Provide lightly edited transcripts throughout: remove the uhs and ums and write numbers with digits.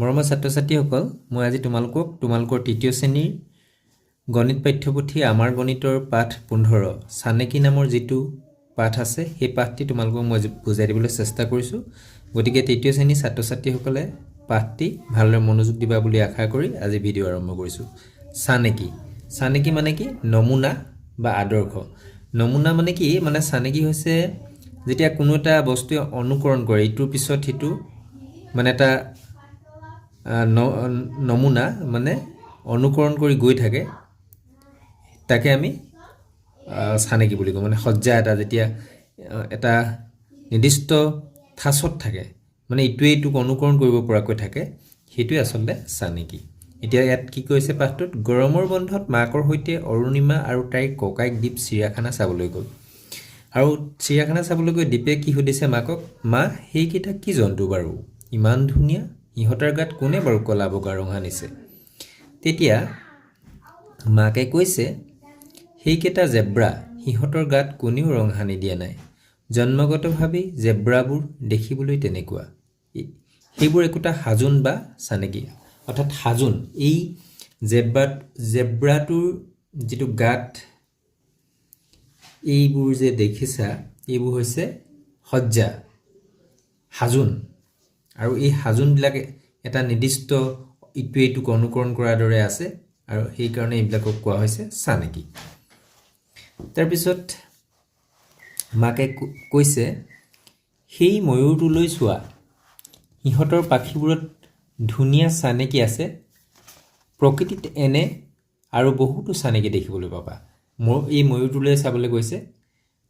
মৰমৰ ছাত্ৰ-ছাত্ৰীসকল, মই আজি তোমালোকৰ তৃতীয় শ্ৰেণীৰ গণিত পাঠ্যপুথি আমাৰ গণিতৰ পাঠ 15 চানেকি নামৰ যিটো পাঠ আছে সেই পাঠটি তোমালোকক মই বুজাই দিবলৈ চেষ্টা কৰিছোঁ। গতিকে তৃতীয় শ্ৰেণীৰ ছাত্ৰ-ছাত্ৰীসকলে পাঠটি ভালদৰে মনোযোগ দিবা বুলি আশা কৰি আজি ভিডিঅ' আৰম্ভ কৰিছোঁ। চানেকি মানে কি? নমুনা বা আদৰ্শ। নমুনা মানে কি? মানে চানেকি হৈছে যেতিয়া কোনো এটা বস্তুৱে অনুকৰণ কৰে ইটোৰ পিছত সিটো, মানে এটা নমুনা মানে অনুকৰণ কৰি গৈ থাকে, তাকে আমি চানেকি বুলি কওঁ। মানে সজ্জা এটা যেতিয়া এটা নিৰ্দিষ্ট ঠাচত থাকে, মানে ইটোৱে ইটোক অনুকৰণ কৰিব পৰাকৈ থাকে, সেইটোৱে আচলতে চানেকি। এতিয়া ইয়াত কি কৈছে পাঠটোত? গৰমৰ বন্ধত মাকৰ সৈতে অৰুণিমা আৰু তাইৰ ককাইক দীপ চিৰিয়াখানা চাবলৈ গ'ল। আৰু চিৰিয়াখানা চাবলৈ গৈ দীপে কি সুধিছে মাকক? মা, সেইকেইটা কি জন্তু বাৰু? ইমান ধুনীয়া, সিহঁতৰ গাত কোনে বাৰু ক'লা বগা ৰং সানিছে? তেতিয়া মাকে কৈছে, সেইকেইটা জেব্ৰা, সিহঁতৰ গাত কোনেও ৰং সানি দিয়া নাই। জন্মগতভাৱেই জেব্ৰাবোৰ দেখিবলৈ তেনেকুৱা। সেইবোৰ একোটা সাজোন বা চানেকি। অৰ্থাৎ সাজোন, এই জেব্ৰাটোৰ যিটো গাত এইবোৰ যে দেখিছা, এইবোৰ হৈছে সজ্জা, সাজোন। আৰু এই সাজোনবিলাকে এটা নিৰ্দিষ্ট ইটোৱে ইটোক অনুকৰণ কৰাৰ দৰে আছে, আৰু সেইকাৰণে এইবিলাকক কোৱা হৈছে চানেকি। তাৰপিছত মাকে কৈছে, সেই ময়ূৰটোলৈ চোৱা, সিহঁতৰ পাখিবোৰত ধুনীয়া চানেকি আছে। প্ৰকৃতিত এনে আৰু বহুতো চানেকি দেখিবলৈ পাবা। এই ময়ূৰটোলৈ চাবলৈ গৈছে,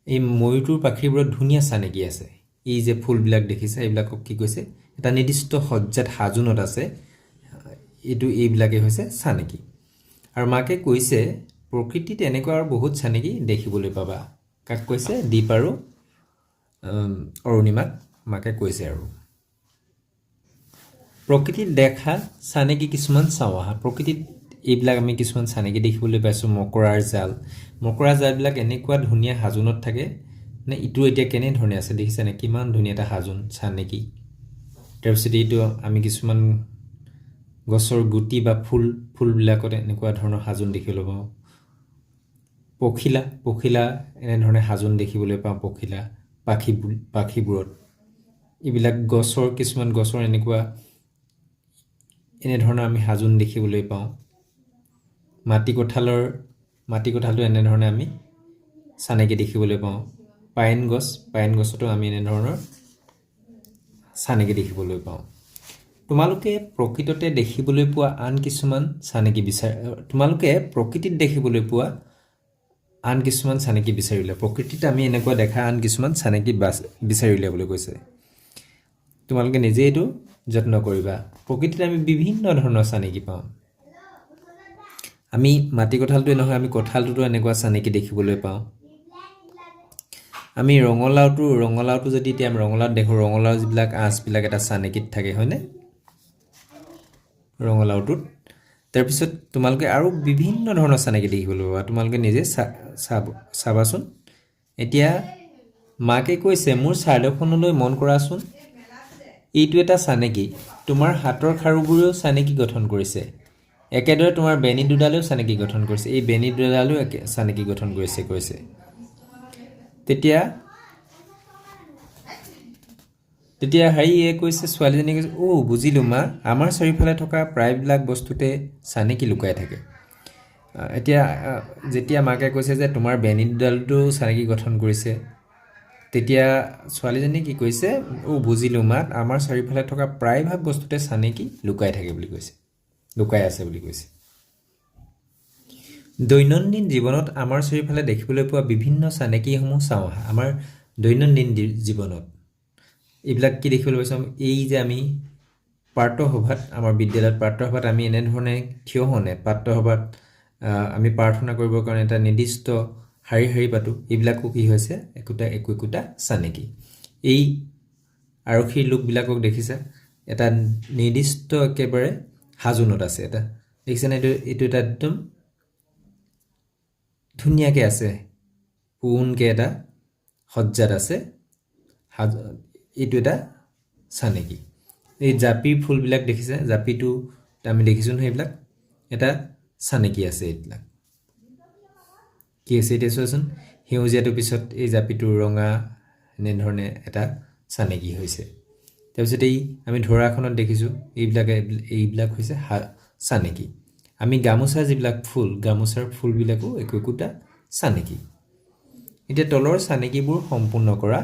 এই ময়ূৰটোৰ পাখিবোৰত ধুনীয়া চানেকি আছে। এই যে ফুলবিলাক দেখিছে, এইবিলাকক কি কৈছে? এটা নিৰ্দিষ্ট সজ্জাত সাজোনত আছে, এইবিলাকে হৈছে চানেকি। আৰু মাকে কৈছে, প্ৰকৃতিত এনেকুৱা আৰু বহুত চানেকি দেখিবলৈ পাবা। কাক কৈছে? দীপ আৰু অৰুণিমাক মাকে কৈছে। আৰু প্ৰকৃতিত দেখা চানেকি কিছুমান চাওঁ আহা। প্ৰকৃতিত এইবিলাক আমি কিছুমান চানেকি দেখিবলৈ পাইছোঁ। মকৰাৰ জালবিলাক এনেকুৱা ধুনীয়া সাজোনত থাকে, মানে ইটো এতিয়া কেনেধৰণে আছে দেখিছেনে? কিমান ধুনীয়া এটা সাজোন, চানেকি। তাৰপিছত এইটো আমি কিছুমান গছৰ গুটি বা ফুলবিলাকত এনেকুৱা ধৰণৰ সাজোন দেখিবলৈ পাওঁ। পখিলা এনেধৰণে সাজোন দেখিবলৈ পাওঁ। পখিলা পাখিবোৰত এইবিলাক কিছুমান গছৰ এনেধৰণৰ আমি সাজোন দেখিবলৈ পাওঁ। মাটি কঁঠালটো এনেধৰণে আমি চানেকি দেখিবলৈ পাওঁ। পাইন গছতো আমি এনেধৰণৰ চানেকি দেখিবলৈ পাওঁ। তোমালোকে প্ৰকৃতিত দেখিবলৈ পোৱা আন কিছুমান চানেকি বিচাৰি উলিওৱা। প্ৰকৃতিত আমি এনেকুৱা দেখা আন কিছুমান চানেকি বিচাৰি উলিয়াবলৈ কৈছে। তোমালোকে নিজে এইটো যত্ন কৰিবা। প্ৰকৃতিত আমি বিভিন্ন ধৰণৰ চানেকি পাওঁ। আমি মাটি কঁঠালটোৱে নহয়, আমি কঁঠালটোতো এনেকুৱা চানেকি দেখিবলৈ পাওঁ। আমি ৰঙালাওটো যদি এতিয়া আমি ৰঙালাওত দেখোঁ, ৰঙালাও যিবিলাক আঁচবিলাক এটা চানেকিত থাকে, হয়নে? ৰঙালাওটোত। তাৰপিছত তোমালোকে আৰু বিভিন্ন ধৰণৰ চানেকি দেখিবলৈ পাবা। তোমালোকে নিজে চাবাচোন। এতিয়া মাকে কৈছে, মোৰ চাৰ্ডখনলৈ মন কৰাচোন, এইটো এটা চানেকি। তোমাৰ হাতৰ খাৰুবোৰেও চানেকি গঠন কৰিছে। একেদৰে তোমাৰ বেনী দুডালেও চানেকি গঠন কৰিছে। এই বেনী দুডালেও চানেকি গঠন কৰিছে কৈছে। তেতিয়া কৈছে, ছোৱালীজনীয়ে কৈছে, বুজিলোঁ মা, আমাৰ চাৰিওফালে থকা প্ৰায়বিলাক বস্তুতে চানেকি লুকাই থাকে। এতিয়া যেতিয়া মাকে কৈছে যে তোমাৰ বেনী দুডালটো চানেকি গঠন কৰিছে, তেতিয়া ছোৱালীজনীয়ে কি কৈছে? বুজিলোঁ মা, আমাৰ চাৰিওফালে থকা প্ৰায়ভাগ বস্তুতে চানেকি লুকাই আছে বুলি কৈছে। দৈনন্দিন জীৱনত আমাৰ চাৰিওফালে দেখিবলৈ পোৱা বিভিন্ন চানেকিসমূহ চাওঁ আহা। আমাৰ দৈনন্দিন জীৱনত এইবিলাক কি দেখিবলৈ পাইছোঁ? এই যে আমি আমাৰ বিদ্যালয়ত প্ৰাতঃসভাত আমি এনেধৰণে থিয় হওঁনে? প্ৰাতঃসভাত আমি প্ৰাৰ্থনা কৰিবৰ কাৰণে এটা নিৰ্দিষ্ট শাৰী পাতোঁ। এইবিলাকো কি হৈছে? একোটা চানেকি। এই আৰক্ষীৰ লোকবিলাকক দেখিছা, এটা নিৰ্দিষ্ট একেবাৰে সাজোনত আছে। এটা দেখিছেনে? এইটো এটা একদম ধুনীয়াকৈ আছে, পোনকৈ এটা সজ্জাত আছে। এইটো এটা চানেকি। এই জাপি ফুলবিলাক দেখিছে জাপিটো আমি দেখিছোঁ নহয় এইবিলাক এটা চানেকি আছে এইবিলাক কি আছে এতিয়া চোৱাচোন সেউজীয়াটোৰ পিছত এই জাপিটো ৰঙা এনেধৰণে এটা চানেকি হৈছে তাৰপিছত এই আমি ধৰাখনত দেখিছোঁ এইবিলাক হৈছে চানেকি আমি গামোচা যিবিলাক ফুল গামোচাৰ ফুলবিলাকো একোটা চানেকি এতিয়া তলৰ চানেকিবোৰ সম্পূৰ্ণ কৰা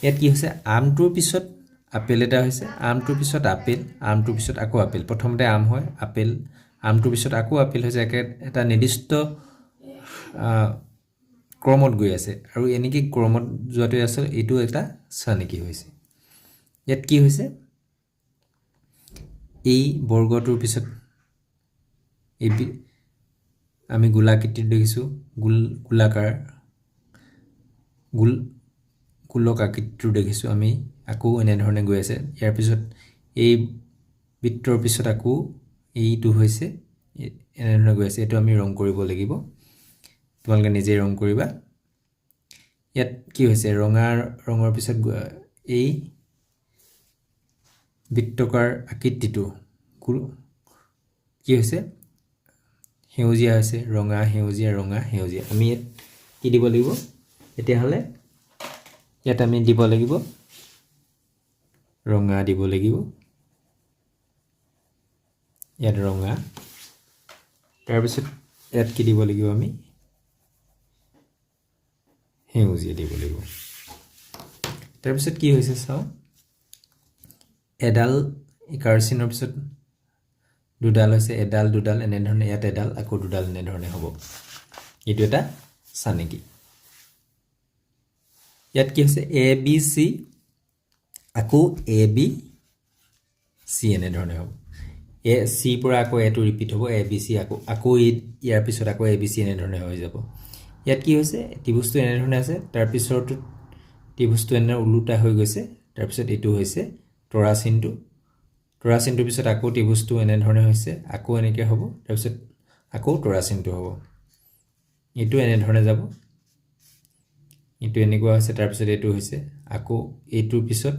ইয়াত কি হৈছে আমটোৰ পিছত আপেল এটা হৈছে আমটোৰ পিছত আপেল আমটোৰ পিছত আকৌ আপেল প্ৰথমতে আম হয় আপেল আমটোৰ পিছত আকৌ আপেল হৈছে এটা নিৰ্দিষ্ট ক্ৰমত গৈ আছে আৰু এনেকৈ ক্ৰমত যোৱাটো আছে এইটো এটা চানেকি হৈছে ইয়াত কি হৈছে এই বৰ্গটোৰ পিছত এই আমি গোলাকৃতিৰ দেখিছোঁ গোলাকাৰ গোলক আকৃতিটো দেখিছোঁ আমি আকৌ এনেধৰণে গৈ আছে ইয়াৰ পিছত এই বৃত্তৰ পিছত আকৌ এইটো হৈছে এনেধৰণে গৈ আছে এইটো আমি ৰং কৰিব লাগিব তোমালোকে নিজে ৰং কৰিবা ইয়াত কি হৈছে ৰঙৰ পিছত এই বৃত্তকাৰ আকৃতিটো কি হৈছে সেউজীয়া হৈছে ৰঙা সেউজীয়া আমি ইয়াত কি দিব লাগিব তেতিয়াহ'লে ইয়াত আমি দিব লাগিব ৰঙা দিব লাগিব ইয়াত ৰঙা তাৰপিছত ইয়াত কি দিব লাগিব আমি সেউজীয়া দিব লাগিব তাৰপিছত কি হৈছে চাওঁ এডাল কাৰচিনৰ পিছত দুডাল হৈছে এডাল দুডাল এনেধৰণে ইয়াত এডাল আকৌ দুডাল এনেধৰণে হ'ব এইটো এটা চানেকি ইয়াত কি হৈছে এ বি চি আকৌ এ বি চি এনেধৰণে হ'ব এ চি পৰা আকৌ এটো ৰিপিট হ'ব এ বি চি আকৌ ইয়াৰ পিছত আকৌ এ বি চি এনেধৰণে হৈ যাব ইয়াত কি হৈছে ত্ৰিভুজটো এনেধৰণে আছে তাৰপিছৰটো ত্ৰিভুজটো এনে ওলোটা হৈ গৈছে তাৰপিছত এইটো হৈছে তৰা চিনটোৰ পিছত আকৌ ত্ৰিভুজটো এনেধৰণে হৈছে আকৌ এনেকৈ হ'ব তাৰপিছত আকৌ তৰা চিনটো হ'ব এইটো এনেধৰণে যাব এইটো এনেকুৱা হৈছে তাৰপিছত এইটো হৈছে আকৌ এইটোৰ পিছত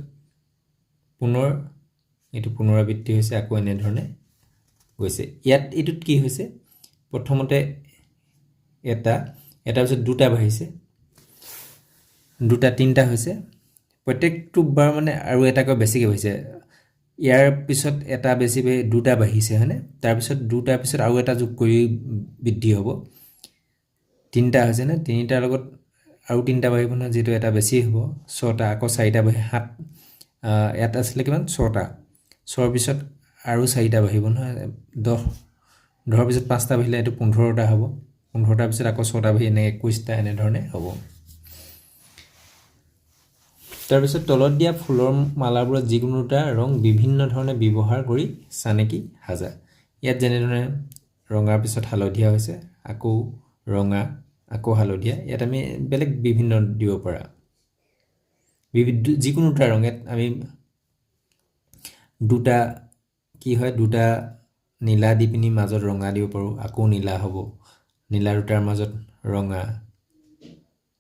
পুনৰ এইটো পুনৰাবৃত্তি হৈছে আকৌ এনেধৰণে গৈছে ইয়াত এইটোত কি হৈছে প্ৰথমতে এটাৰ পিছত দুটা বাঢ়িছে দুটা তিনিটা হৈছে প্ৰত্যেকটো বাৰ মানে আৰু এটাকৈ বেছিকৈ হৈছে ইয়াৰ পিছত এটা বেছি দুটা বাঢ়িছে হয়নে তাৰপিছত দুটাৰ পিছত আৰু এটা যোগ কৰি বৃদ্ধি হ'ব তিনিটা হৈছে নে তিনিটাৰ লগত আৰু তিনিটা বাঢ়িব নহয় যিটো এটা বেছি হ'ব ছটা আকৌ চাৰিটা বাঢ়ি সাত ইয়াত আছিলে কিমান ছটা ছৰ পিছত আৰু চাৰিটা বাঢ়িব নহয় 10 পিছত পাঁচটা বাঢ়িলে এইটো 15টা হ'ব 15টাৰ পিছত আকৌ ছটা বাঢ়ি এনে 21টা এনেধৰণে হ'ব তাৰপিছত তলত দিয়া ফুলৰ মালাবোৰত যিকোনো এটা ৰং বিভিন্ন ধৰণে ব্যৱহাৰ কৰি চানেকি সাজা ইয়াত যেনেধৰণে ৰঙাৰ পিছত হালধীয়া হৈছে আকৌ ৰঙা আকৌ হালধীয়া ইয়াত আমি বেলেগ বিভিন্ন দিব পাৰা যিকোনো এটা ৰঙত আমি দুটা কি হয় দুটা নীলা দি পিনি মাজত ৰঙা দিব পাৰোঁ আকৌ নীলা হ'ব নীলা দুটাৰ মাজত ৰঙা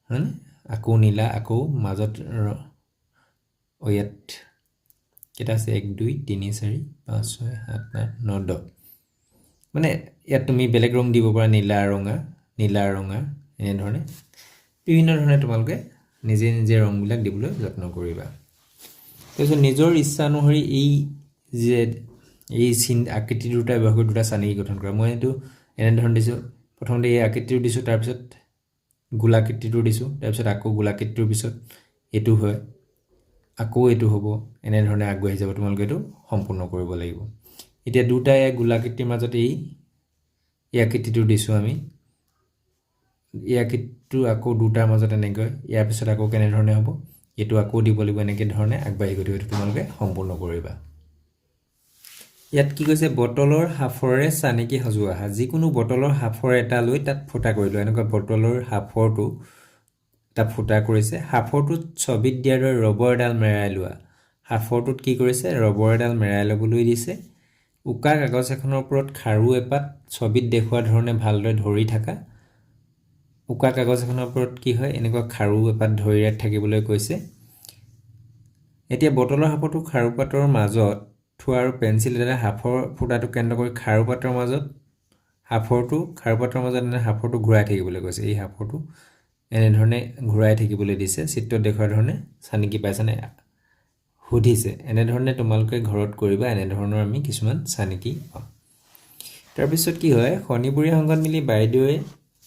হয়নে আকৌ নীলা আকৌ মাজত ইয়াত কেইটা আছে 1 2 3 4 5 6 7 8 9 10 মানে ইয়াত তুমি বেলেগ ৰং দিব পাৰা নীলা ৰঙা এনেধৰণে বিভিন্ন ধৰণে তোমালোকে নিজে নিজে ৰংবিলাক দিবলৈ যত্ন কৰিবা তাৰপিছত নিজৰ ইচ্ছা অনুসৰি এই আকৃতি দুটা ব্যৱহাৰ কৰি দুটা চানেকি গঠন কৰা মই এইটো এনেধৰণে দিছোঁ প্ৰথমতে এই আকৃতিটো দিছোঁ তাৰপিছত গোলাকৃতিটো দিছোঁ তাৰপিছত আকৌ গোলাকৃতিটোৰ পিছত এইটো হয় আকৌ এইটো হ'ব এনেধৰণে আগবাঢ়ি যাব তোমালোকে এইটো সম্পূৰ্ণ কৰিব লাগিব এতিয়া দুটা গোলাকৃতিৰ মাজত এই আকৃতিটো দিছোঁ আমি এই আকৃতিটো আকৌ দুটাৰ মাজত এনেকৈ ইয়াৰ পিছত আকৌ কেনেধৰণে হ'ব এইটো আকৌ দিব লাগিব এনেকৈ ধৰণে আগবাঢ়ি গৈ এইটো তোমালোকে সম্পূৰ্ণ কৰিবা ইয়াত কি কৈছে বটলৰ হাফৰে চানেকি সজোৱা যিকোনো বটলৰ হাফৰ এটা লৈ তাত ফুটা কৰি লোৱা এনেকুৱা বটলৰ হাফৰটো এটা ফুটা কৰিছে হাফৰটোত ছবিত দিয়াৰ দৰে ৰবৰ এডাল মেৰাই লোৱা হাফৰটোত কি কৰিছে ৰবৰ এডাল মেৰাই ল'বলৈ দিছে উকা কাগজ এখনৰ ওপৰত খাৰু এপাত ছবিত দেখুওৱা ধৰণে ভালদৰে ধৰি থকা উকা কাগজ এখনৰ ওপৰত কি হয় এনেকুৱা খাৰু এপাত ধৰি থাকিবলৈ কৈছে এতিয়া বটলৰ হাফৰটো খাৰু পাতৰ মাজত থোৱা আৰু পেঞ্চিল এডালে হাফৰ ফুটাটো কেন্দ্ৰ কৰি খাৰু পাতৰ মাজত এনে হাফৰটো ঘূৰাই থাকিবলৈ কৈছে। এই হাফৰটো এনেধৰণে ঘূৰাই থাকিবলৈ দিছে। চিত্ৰত দেখুওৱা ধৰণে চানেকি পাইছেনে সুধিছে। এনেধৰণে তোমালোকে ঘৰত কৰিবা। এনেধৰণৰ আমি কিছুমান চানেকি পাম। তাৰপিছত কি হয়, শনিবৰীয়া সংঘত মিলি বাইদেৱে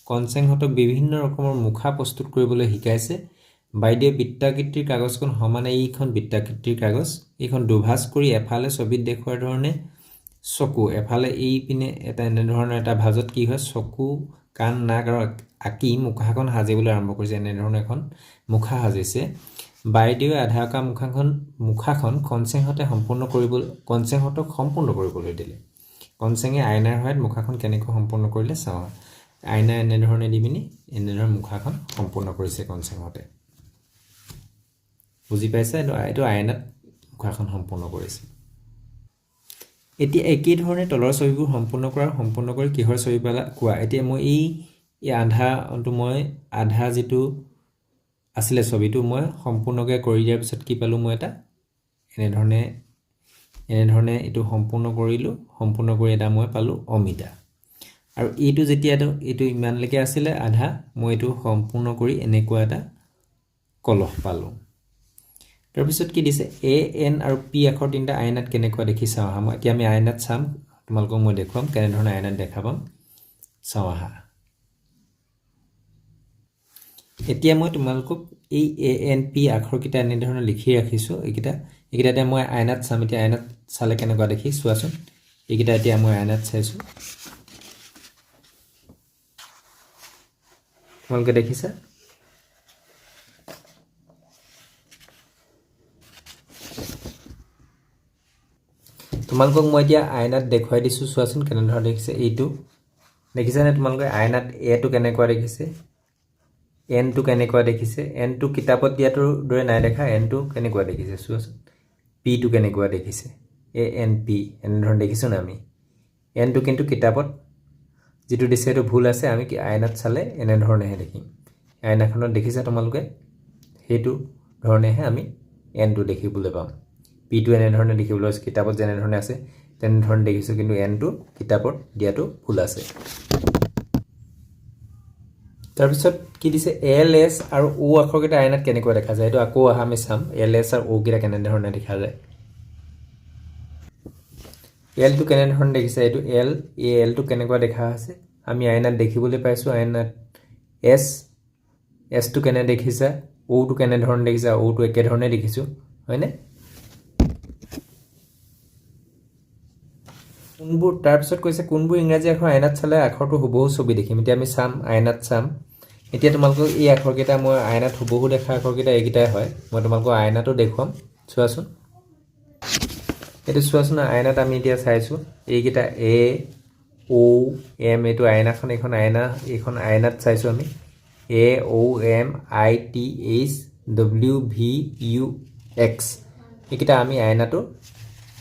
কনচেংহঁতক বিভিন্ন ৰকমৰ মুখা প্ৰস্তুত কৰিবলৈ শিকাইছে। বাইদেৱে বৃত্তাকৃতিৰ কাগজখন সমানে, এইখন বৃত্তাকৃতিৰ কাগজ, এইখন দুভাঁজ কৰি এফালে ছবিত দেখুওৱাৰ ধৰণে চকু, এফালে এই পিনে এটা এনেধৰণৰ এটা ভাঁজত কি হয়, চকু, কাণ, নাক আৰু আঁকি মুখাখন সাজিবলৈ আৰম্ভ কৰিছে। এনেধৰণৰ এখন মুখা সাজিছে। বাইদেৱে আধা অঁকা মুখাখন কনচেংহঁতক সম্পূৰ্ণ কৰিবলৈ দিলে। কনচেঙে আইনাৰ সহায়ত মুখাখন কেনেকৈ সম্পূৰ্ণ কৰিলে চাওঁ। আইনা এনেধৰণে দি পিনি এনেধৰণে মুখাখন সম্পূৰ্ণ কৰিছে কনচেংহঁতে। বুজি পাইছে? এইটো আইনাত মুখাখন সম্পূৰ্ণ কৰিছে। এতিয়া একেই ধৰণে তলৰ ছবিবোৰ সম্পূৰ্ণ কৰি কিহৰ ছবি পালা কোৱা। এতিয়া মই এই আধা যিটো আছিলে ছবিটো মই সম্পূৰ্ণকৈ কৰি দিয়াৰ পিছত কি পালোঁ, মই এটা এনেধৰণে এইটো সম্পূৰ্ণ কৰিলোঁ। সম্পূৰ্ণ কৰি এটা মই পালোঁ অমিতা। আৰু এইটো যেতিয়া এইটো ইমানলৈকে আছিলে আধা, মই এইটো সম্পূৰ্ণ কৰি এনেকুৱা এটা কলহ পালোঁ। তাৰপিছত কি দিছে, এ, এন আৰু পি আখৰ তিনিটা আইনাত কেনেকুৱা দেখি চাওঁ আহা। এতিয়া আমি আইনাত চাম, তোমালোকক মই দেখুৱাম কেনেধৰণে আইনাত দেখা পাম। চাওঁ আহা। এতিয়া মই তোমালোকক এই এ, এন, পি আখৰকেইটা এনেধৰণে লিখি ৰাখিছোঁ। এইকেইটা মই আইনাত চাম। এতিয়া আইনাত চালে কেনেকুৱা দেখি চোৱাচোন। এইকেইটা এতিয়া মই আইনাত চাইছোঁ। তোমালোকে দেখিছা? তোমালোকক মই এতিয়া আইনাত দেখুৱাই দিছোঁ, চোৱাচোন কেনেধৰণে দেখিছে। এইটো দেখিছেনে তোমালোকে? আইনাত এটো কেনেকুৱা দেখিছে, এনটো কেনেকুৱা দেখিছে। এনটো কিতাপত দিয়াটোৰ দৰে নাই দেখা, এনটো কেনেকুৱা দেখিছে চোৱাচোন। পিটো কেনেকুৱা দেখিছে, এ, এন, পি এনেধৰণে দেখিছোঁ না আমি। এনটো কিন্তু কিতাপত যিটো দিছে সেইটো ভুল আছে। আমি আইনাত চালে এনেধৰণেহে দেখিম। আইনাখনত দেখিছা তোমালোকে, সেইটো ধৰণেহে আমি এনটো দেখিবলৈ পাম। পিটো এনেধৰণে দেখিবলৈ আছে, কিতাপত যেনেধৰণে আছে তেনেধৰণে দেখিছোঁ, কিন্তু এনটো কিতাপত দিয়াটো ভুল আছে। তাৰপিছত কি দিছে, এল, এছ আৰু অ আখৰকেইটা আইনাত কেনেকুৱা দেখা যায়। এইটো আকৌ আমি চাম, এল, এছ আৰু অ'কেইটা কেনেধৰণে দেখা যায়। এলটো কেনেধৰণে দেখিছে, এইটো এল, এলটো কেনেকুৱা দেখা আছে আমি আইনাত দেখিবলৈ পাইছোঁ। আইনাত এছটো কেনে দেখিছা, অ'টো কেনেধৰণে দেখিছা, অ'টো একেধৰণে দেখিছোঁ, হয়নে? তাৰপিছত কৈছে কোনবোৰ ইংৰাজী আখৰ আইনাত চালে আখৰটো হুবহু ছবি দেখিম। এতিয়া আমি চাম, আইনাত চাম। এতিয়া তোমালোকক এই আখৰকেইটা মই আইনাত হুবহু দেখা আখৰকেইটা এইকেইটাই হয়। মই তোমালোকক আইনাটো দেখুৱাম, চোৱাচোন। এইটো চোৱাচোন, আইনাত আমি এতিয়া চাইছোঁ এইকেইটা এ, অ', এম, এইটো আইনাখন, এইখন আইনাত চাইছোঁ আমি। A, O', M, I, T, H, W, V, U, X এইকেইটা আমি আইনাটো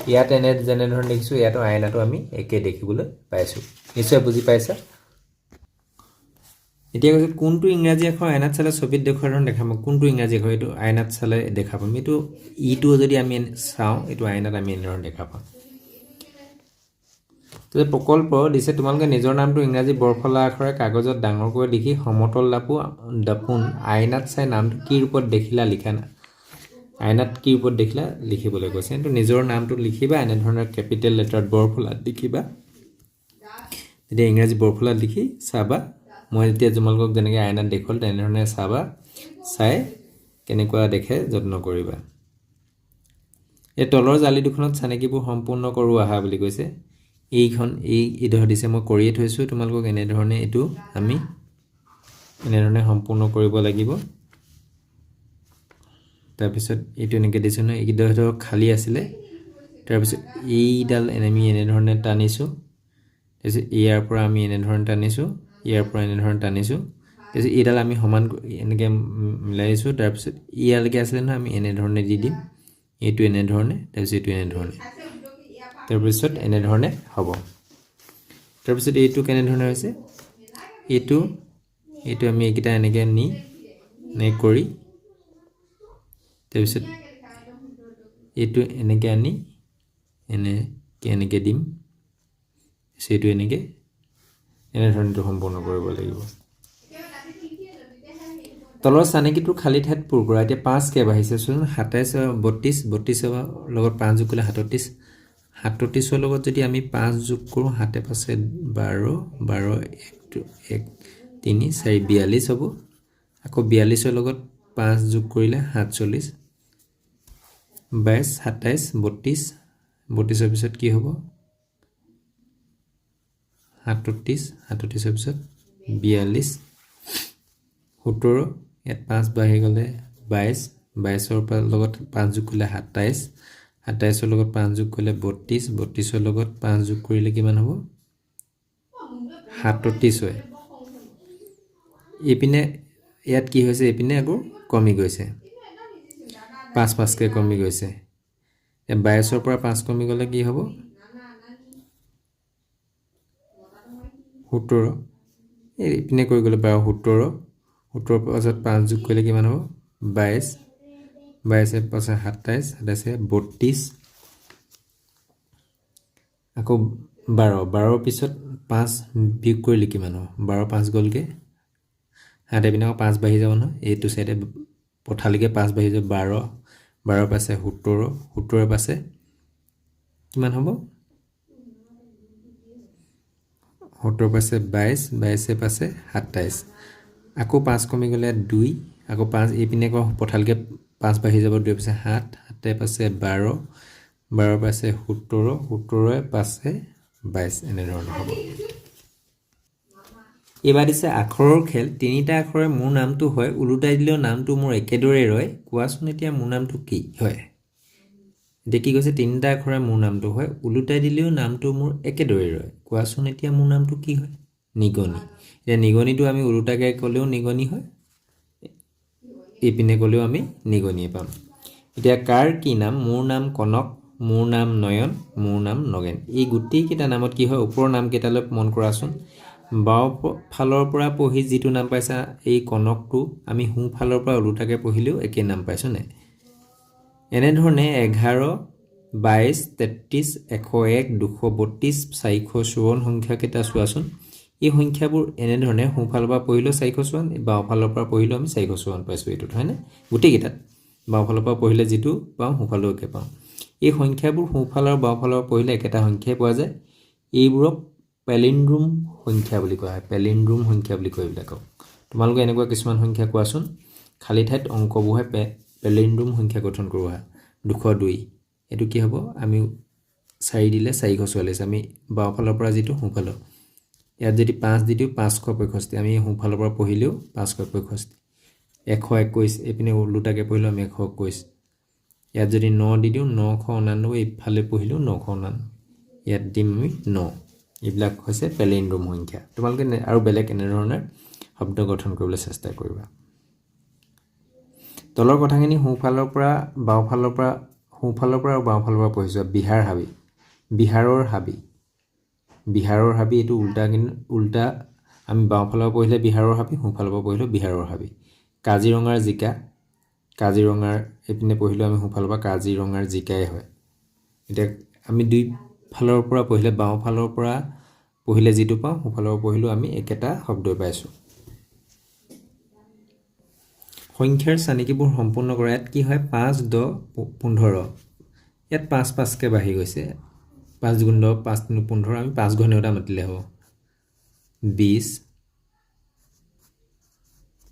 ইয়াত যেনেধৰণে দেখিছোঁ, ইয়াতো আইনাটো আমি একে দেখিবলৈ পাইছোঁ। নিশ্চয় বুজি পাইছা? এতিয়া কৈছে কোনটো ইংৰাজী আখৰ আইনাত চালে ছবিত দেখুওৱাৰ ধৰণে দেখা পাম। কোনটো ইংৰাজী আখৰ এইটো আইনাত চালে দেখা পাম। ইটো যদি আমি চাওঁ, এইটো আইনাত আমি এনেধৰণে দেখা পাম। প্ৰকল্প দিছে, তোমালোকে নিজৰ নামটো ইংৰাজী বৰফলা আখৰে কাগজত ডাঙৰকৈ লিখি সমতল দাপোন আইনাত চাই নামটো কি ৰূপত দেখিলা লিখা না। আইনাত কি ৰূপত দেখিলা লিখিবলৈ কৈছে। কিন্তু নিজৰ নামটো লিখিবা, এনেধৰণৰ কেপিটেল লেটাৰত বৰফলাত লিখিবা। তেতিয়া ইংৰাজী বৰফলাত লিখি চাবা। মই এতিয়া তোমালোকক যেনেকৈ আইনাত দেখুৱালোঁ তেনেধৰণে চাবা, চাই কেনেকুৱা দেখে যত্ন কৰিবা। এই তলৰ জালি দুখনত চানেকিবোৰ সম্পূৰ্ণ কৰোঁ আহা বুলি কৈছে। এইডোখৰ দিছে, মই কৰিয়ে থৈছোঁ তোমালোকক। এনেধৰণে এইটো আমি এনেধৰণে সম্পূৰ্ণ কৰিব লাগিব। তাৰপিছত এইটো এনেকৈ দিছোঁ নহয়, এইকেইডোখৰ খালী আছিলে। তাৰপিছত এইডাল আমি এনেধৰণে টানিছোঁ। তাৰপিছত ইয়াৰ পৰা আমি এনেধৰণে টানিছোঁ, ইয়াৰ পৰা এনেধৰণে টানিছোঁ। তাৰপিছত এইডাল আমি সমান এনেকৈ মিলাই দিছোঁ। তাৰপিছত ইয়ালৈকে আছিলে নহয়, আমি এনেধৰণে দি দিম। এইটো এনেধৰণে, তাৰপিছত এইটো এনেধৰণে, তাৰপিছত এনেধৰণে হ'ব। তাৰপিছত এইটো কেনেধৰণে হৈছে, এইটো আমি এইকেইটা এনেকৈ কৰি তাৰপিছত এইটো এনেকৈ আনি এনেকৈ দিম সেইটো এনেধৰণে সম্পূৰ্ণ কৰিব লাগিব তলৰ চানেকিটোৰ খালী ঠাইত পূৰ কৰা এতিয়া 5 কে বাঢ়িছে চোন 27 32 32 লগত 5 যোগ কৰিলে 37 37 লগত যদি আমি 5 যোগ কৰোঁ 7 5 12 12 1 3 4 42 হ'ব আকৌ 42 লগত 5 যোগ কৰিলে 47 22 27 32 32 পিছত কি হ'ব 38 38 পিছত 42 17 ইয়াত 5 বাঢ়ি গ'লে 22 22 পৰা লগত 5 যোগ কৰিলে 27 27 লগত 5 যোগ কৰিলে 32 32 লগত 5 যোগ কৰিলে কিমান হ'ব 37 হয় এইপিনে ইয়াত কি হৈছে এইপিনে আকৌ কমি গৈছে 5 5 কে কমি গৈছে 22 পৰা 5 কমি গ'লে কি হ'ব 17 এইপিনে কৰি গ'লে 17 17 পাছত 5 যোগ কৰিলে কিমান হ'ব 22 22 পাছত 27 27 32 আকৌ 12 12 পিছত 5 বিয়োগ কৰিলে কিমান হ'ব 12 5 গ'লগে হাতে পিনে 5 বাঢ়ি যাব নহয় এইটো সাইডে পঠালিকে 5 বাঢ়ি যাব 12 12 পাছে 17 17 পাছে কিমান হ'ব 17 পাছে 22 22 পাছে 27 আকৌ 5 কমি গ'লে 2 আকৌ 5 এইপিনে আকৌ পঠালকে 5 বাঢ়ি যাব 2 পাছে 7 7 পাছে 12 12 পাছে 17 17 পাছে 22 এনেধৰণে হ'ব এবাৰ দিছে আখৰৰ খেল তিনিটা আখৰে মোৰ নামটো হয় উলুটাই দিলেও নামটো মোৰ একেদৰে ৰয় কোৱাচোন এতিয়া মোৰ নামটো কি হয় এতিয়া কি কৈছে তিনিটা আখৰে মোৰ নামটো হয় উলুটাই দিলেও নামটো মোৰ একেদৰে ৰয় কোৱাচোন এতিয়া মোৰ নামটো কি হয় নিগনি এতিয়া নিগনিটো আমি উলুটাকে ক'লেও নিগনি হয় এইপিনে ক'লেও আমি নিগনিয়ে পাম এতিয়া কাৰ কি নাম মোৰ নাম কনক মোৰ নাম নয়ন মোৰ নাম নগেন এই গোটেই কেইটা নামত কি হয় ওপৰৰ নাম কেইটালৈ মন কৰাচোন বাও ফালৰ পৰা পঢ়ি যিটো নাম পাইছা এই কনকটো আমি হু ফালৰ পৰা উলুটাকে পঢ়িলেও একে নাম পাইছো নে এনেধৰণে 11 22 33 101 232 454 সংখ্যা কেইটা চোৱাচোন এই সংখ্যাবোৰ এনেধৰণে হু ফালৰ পৰা পঢ়িলেও 454 বাও ফালৰ পৰা পঢ়িলেও আমি 454 পাইছো এইটোত হয়নে গোটেই কেইটাত বাও ফালৰ পৰা পঢ়িলে যিটো পাওঁ হু ফাললৈকে পাওঁ এই সংখ্যাবোৰ হু ফালৰ বাও ফালৰ পঢ়িলে একেটা সংখ্যাই পোৱা যায় এইবোৰক পেলিন্ড্ৰোম সংখ্যা বুলি কোৱা হয় পেলিন্ড্ৰোম সংখ্যা বুলি কয় এইবিলাকক তোমালোকে এনেকুৱা কিছুমান সংখ্যা কোৱাচোন খালী ঠাইত অংক বহাই পেলিন্ড্ৰোম সংখ্যা গঠন কৰোৱা 202 এটো কি হ'ব আমি 4 দিলে 444 আমি বাও ফালৰ পৰা যিটো হু ফালৰ ইয়াত যদি 5 দি দিও 565 আমি হু ফালৰ পৰা পঢ়িলেও 565 121 এপিনে উলুটাকে পঢ়িলেও আমি 121 ইয়াত যদি 9 দি দিও 999 ইফালে পঢ়িলেও 999 ইয়াত দিম আমি 9 এইবিলাক হৈছে পেলিন্ড্ৰোম সংখ্যা তোমালোকে আৰু বেলেগ এনেধৰণৰ শব্দ গঠন কৰিবলৈ চেষ্টা কৰিবা তলৰ কথাখিনি হু ফালৰ পৰা বাও ফালৰ পৰা হু ফালৰ পৰা আৰু বাও ফালৰ পৰা পঢ়িছো বিহাৰ হাবি বিহাৰৰ হাবি বিহাৰৰ হাবি এটো উল্টা আমি বাও ফালৰ পৰা পঢ়িলে বিহাৰৰ হাবি হু ফালৰ পৰা পঢ়িলে বিহাৰৰ হাবি কাজিৰঙাৰ জিকা কাজিৰঙাৰ এপিনে পঢ়িলে আমি হু ফালৰ পৰা কাজিৰঙাৰ জিকাই হয় এটা আমি দুই ফালৰ পৰা পঢ়িলে বাও ফালৰ পৰা পঢ়িলে যিটো পাওঁ হু ফালৰ পৰা পঢ়িলেও আমি একেটা শব্দই পাইছো সংখ্যাৰ চানিকিবোৰ সম্পূৰ্ণ কৰা ইয়াত কি হয় 5 10 15 ইয়াত 5 5 কে বাঢ়ি গৈছে 5 গুণ 10 5 3 15 আমি 5 ঘনেটা মাতিলে হ'ব 20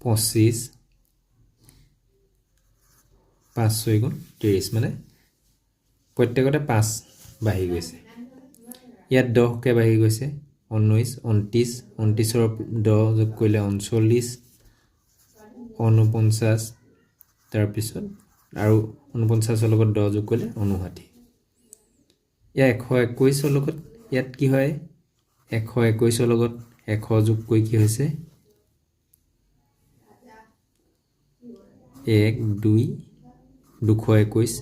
25 5 6 গুণ 30 মানে প্ৰত্যেকতে 5 বাঢ়ি গৈছে ইয়াত 10 কে বাঢ়ি গৈছে 19 29 29 ৰ 10 যোগ কৰিলে 39 49 তাৰ পিছত আৰু 49 ৰ লগত 10 যোগ কৰিলে 59 ইয়া 121 ৰ লগত ইয়াত কি হয় 121 ৰ লগত 100 যোগ কৰি কি হৈছে 1 2 221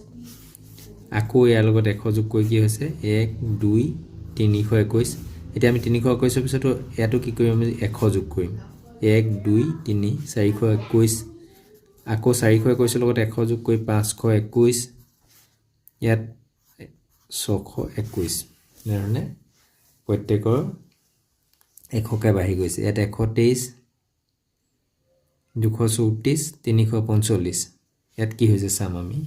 আকৌ ইয়াৰ লগত 100 যোগ কৰি কি হৈছে 1 2 321 এতিয়া আমি 321 পিছত ইয়াতো কি কৰিম আমি 100 যোগ কৰিম 1 2 3 421 আকৌ 421 লগত 100 যোগ কৰি 521 ইয়াত 621 এনেধৰণে প্ৰত্যেকৰ 100কে বাঢ়ি গৈছে ইয়াত 123 234 345 ইয়াত কি হৈছে চাম আমি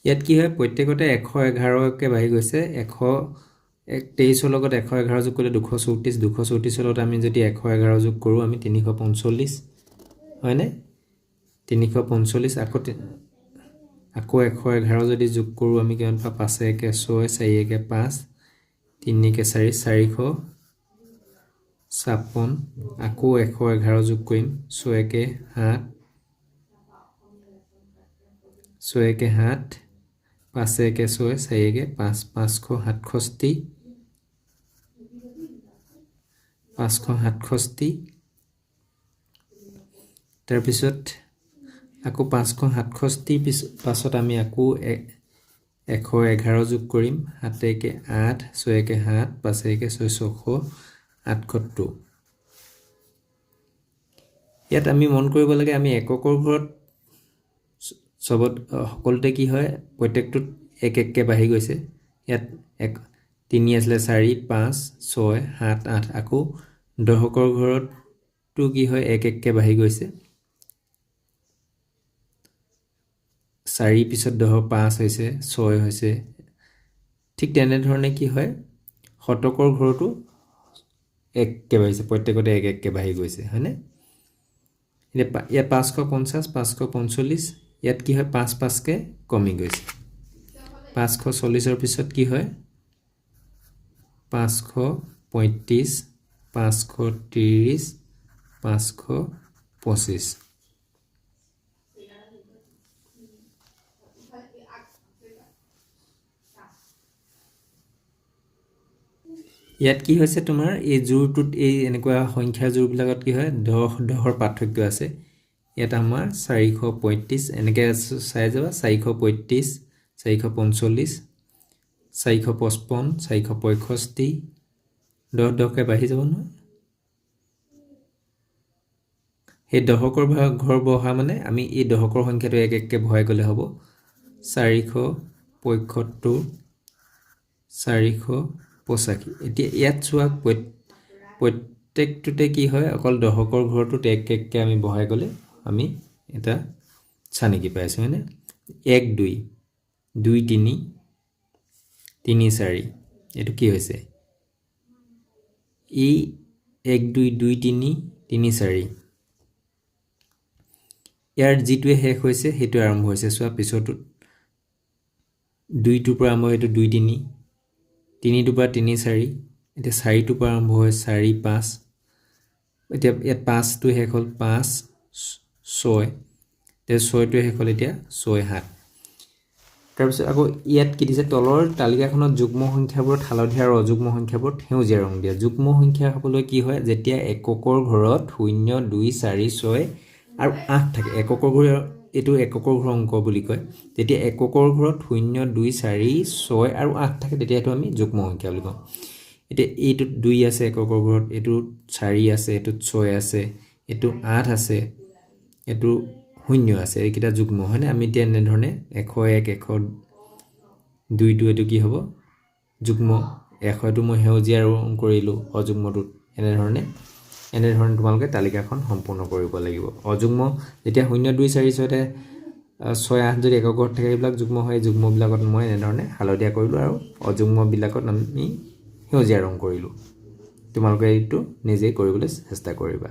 ইয়াত কি হয় প্ৰত্যেকতে 111কে বাঢ়ি গৈছে 123 লগত 111 যোগ কৰিলে 234 234 লগত আমি যদি 111 যোগ কৰো আমি 345 হয়নে 345 আকৌ 111 যদি যোগ কৰো আমি কিমান পা 5 1 6 4 1 5 3 1 4 456 আকৌ 111 যোগ কৰিম 6 1 7 6 1 7 5 1 6 4 1 5 567 567 তাৰ পিছত আকৌ 567 পাছত আমি আকৌ 111 যোগ কৰিম 7 1 8 6 1 7 5 1 6 678 ইয়াত আমি মন কৰিব লাগে আমি এককৰ ঘৰত সবত সকলোতে কি হয় প্ৰত্যেকটোত 1 1 কে বাঢ়ি গৈছে ইয়াত 3 আসলে 4 5 6 7 8 আকৌ দহকৰ ঘৰত টু কি হয় 1 1 কে বাঢ়ি গৈছে 4 পিছত 10 5 হৈছে 6 হৈছে ঠিক তেনে ধৰণে কি হয় শতকৰ ঘৰটো 1 কে বাঢ়িছে প্ৰত্যেকতে 1 1 কে বাঢ়ি গৈছে হয়নে ইয়াত 550 545 ইয়াত কি হয় 5 5 কে কমি গৈছে 540 ৰ পিছত কি হয় 535 530 525 ইয়াত কি হৈছে তোমাৰ এই জোৰটোত এই এনেকুৱা সংখ্যা জোৰবিলাকত কি হয় 10ৰ পাৰ্থক্য আছে ইয়াত আমাৰ 435 এনেকৈ চাই যাবা 435 445 455 465 10কে বাঢ়ি যাব নহয় এই দহকৰ ঘৰ বহা মানে আমি এই দহকৰ সংখ্যাটো 1 1 কে বহাই গলে হ'ব 475 485 এতিয়া ইয়াত চোৱা প্ৰত্যেকটোতে কি হয় অকল দহকৰ ঘৰটোত 1 1 কে আমি বহাই গলে আমি এটা চানেকি পাইছো হয়নে 1 2 2 3 3 4 এটো কি হৈছে ই 1 2 2 3 3 4 ইয়াৰ জিটোৱে শেষ হৈছে হেতু আৰম্ভ হৈছে সোৱা পিছৰটো 2 টুৰ পৰা আৰম্ভ হেতু 2 3 3 টুৰ পৰা 3 4 এটা 4 টুৰ পৰা আৰম্ভ হয় 4 5 এতিয়া ইয়াত 5 টু শেষ হ'ল 5 6 তে 6 টু শেষ হ'ল এতিয়া 6 7 তাৰ পিছত আকৌ ইয়াত কি দিছে তলৰ তালিকাখনত যুগ্ম সংখ্যাবোৰত হালধীয়া আৰু অযুগ্ম সংখ্যাবোৰত সেউজীয়া ৰং দিয়া যুগ্ম সংখ্যা হ'বলৈ কি হয় যেতিয়া এককৰ ঘৰত 0 2 4 6 আৰু 8 থাকে এককৰ ঘৰ এটো এককৰ ঘৰ অংক বুলি কয় তেতিয়া এককৰ ঘৰত 0 2 4 6 আৰু 8 থাকে তেতিয়া এটো আমি যুগ্ম সংখ্যা বুলি কওঁ এতিয়া এইটো 2 আছে এককৰ ঘৰত এটো 4 আছে এটো 6 আছে এটো 8 আছে এটো 0 আছে এইকিটা যুগ্ম হয়নে আমি এতিয়া এনে ধৰণে 101 102 2 এটো কি হ'ব যুগ্ম 100 টো মই হেউজিয়া ৰং কৰিলো অযুগ্মটো এনে ধৰণে তোমালোকে তালিকাখন সম্পূৰ্ণ কৰিব লাগিব অযুগ্ম যেতিয়া 0 2 4 6 তে 6 8 যদি এককৰ থাকে এইবিলাক যুগ্ম হয় যুগ্ম বিলাকত মই এনে ধৰণে হালধীয়া কৰিলো আৰু অযুগ্ম বিলাকত আমি হেউজিয়া ৰং কৰিলো তোমালোকে এইটো নিজে কৰিবলৈ চেষ্টা কৰিবা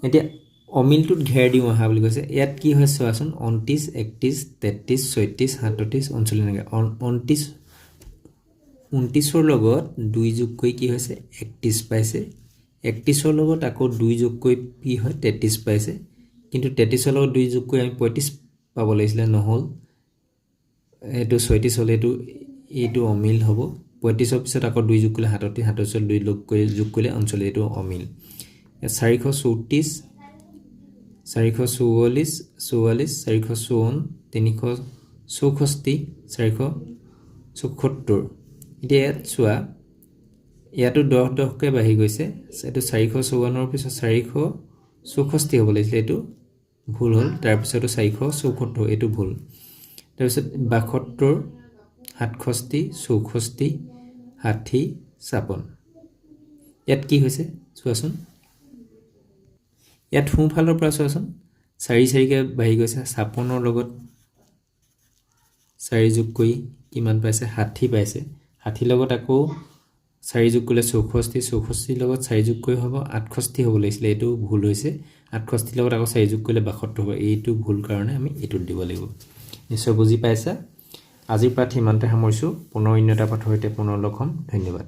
এতিয়া অমিলটোত ঘেৰ দিও আহা বুলি কৈছে ইয়াত কি হৈছে চোৱাচোন 29 31 33 36 37 39 এনেকৈ 29 ৰ লগত 2 যোগ কৰি কি হৈছে 31 পাইছে 31 ৰ লগত আকৌ 2 যোগ কৰি কি হয় 33 পাইছে কিন্তু 33 ৰ লগত 2 যোগ কৰি আমি 35 পাব লাগিছিল নহল এটো 36 হলে এইটো অমিল হ'ব 35 ৰ পিছত আকৌ 2 যোগ কৰিলে 37 37 2 যোগ কৰিলে অঞ্চল এইটো অমিল 434 444 44 454 364 474 এতিয়া চোৱা ইয়াতো 10 কে বাঢ়ি গৈছে এটো 454 ৰ পিছত 464 হ'ব লাগিছিল এটো ভুল হ'ল তাৰ পিছতো 474 এটো ভুল তাৰপিছত 72 67 64 60 56 ইয়াত কি হৈছে চোৱাচোন ইয়াত সোঁফালৰ পৰা চোৱাচোন 4 4কে বাঢ়ি গৈছে 56 লগত 4 যোগ কৰি কিমান পাইছে 60 পাইছে 60 লগত আকৌ 4 যোগ কৰিলে 64 64 লগত 4 যোগ কৰি হ'ব 68 হ'ব লাগিছিল এইটো ভুল হৈছে 68 লগত আকৌ 4 যোগ কৰিলে 72 হ'ব এইটো ভুল কাৰণে আমি এইটোত দিব লাগিব নিশ্চয় বুজি পাইছা আজিৰ পাঠ ইমানতে সামৰিছোঁ পুনৰ অন্য এটা পাঠৰ সৈতে পুনৰ লগ হ'ম ধন্যবাদ